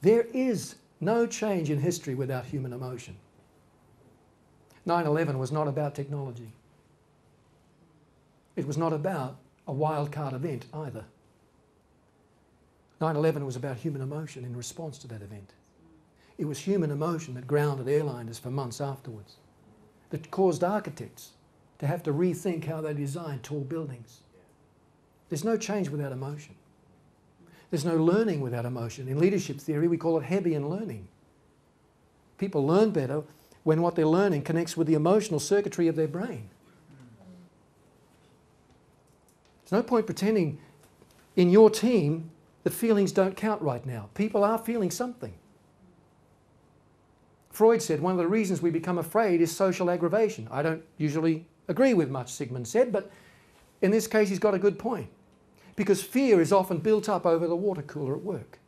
There is no change in history without human emotion. 9/11 was not about technology. It was not about a wildcard event either. 9/11 was about human emotion in response to that event. It was human emotion that grounded airliners for months afterwards, that caused architects to have to rethink how they design tall buildings. There's no change without emotion. There's no learning without emotion. In leadership theory, we call it Hebbian learning. People learn better when what they're learning connects with the emotional circuitry of their brain. There's no point pretending in your team that feelings don't count right now. People are feeling something. Freud said one of the reasons we become afraid is social aggravation. I don't usually agree with much Sigmund said, but in this case he's got a good point. Because fear is often built up over the water cooler at work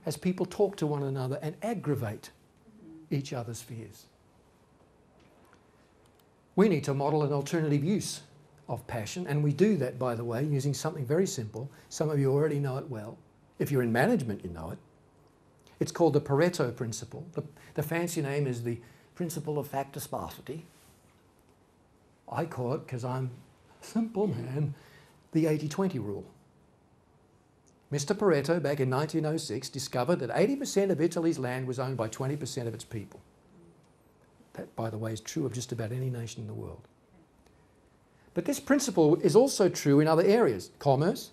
as people talk to one another and aggravate each other's fears. We need to model an alternative use of passion, and we do that, by the way, using something very simple. Some of you already know it well. If you're in management, you know it. It's called the Pareto Principle. The fancy name is the Principle of Factor Sparsity. I call it, because I'm a simple man, the 80-20 rule. Mr. Pareto, back in 1906, discovered that 80% of Italy's land was owned by 20% of its people. That, by the way, is true of just about any nation in the world. But this principle is also true in other areas. Commerce.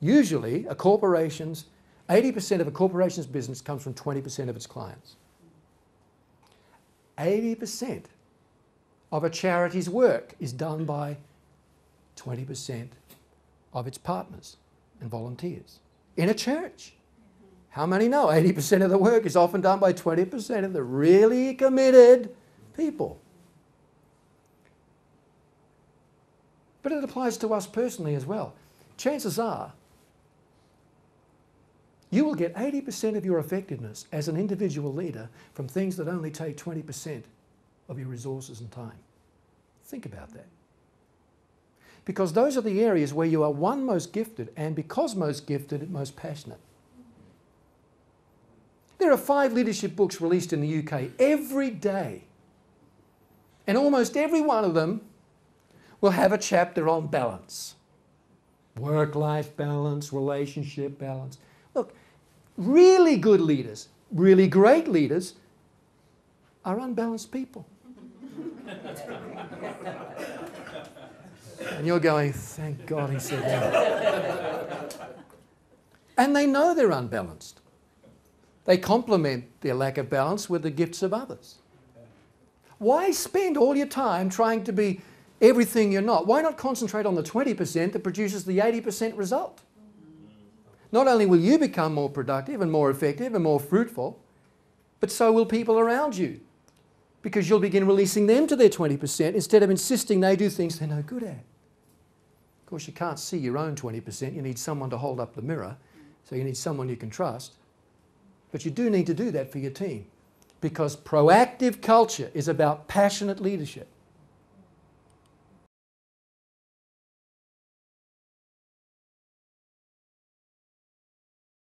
Usually, 80% of a corporation's business comes from 20% of its clients. 80% of a charity's work is done by 20% of its partners and volunteers. In a church, how many know 80% of the work is often done by 20% of the really committed people? But it applies to us personally as well. Chances are you will get 80% of your effectiveness as an individual leader from things that only take 20% of your resources and time. Think about that. Because those are the areas where you are one, most gifted, and because most gifted, most passionate. There are 5 leadership books released in the UK every day. And almost every one of them will have a chapter on balance. Work-life balance, relationship balance. Look, really good leaders, really great leaders are unbalanced people. And you're going, thank God he said that. And they know they're unbalanced. They complement their lack of balance with the gifts of others. Why spend all your time trying to be everything you're not? Why not concentrate on the 20% that produces the 80% result? Not only will you become more productive and more effective and more fruitful, but so will people around you. Because you'll begin releasing them to their 20% instead of insisting they do things they're no good at. Of course, you can't see your own 20%. You need someone to hold up the mirror. So you need someone you can trust. But you do need to do that for your team. Because proactive culture is about passionate leadership.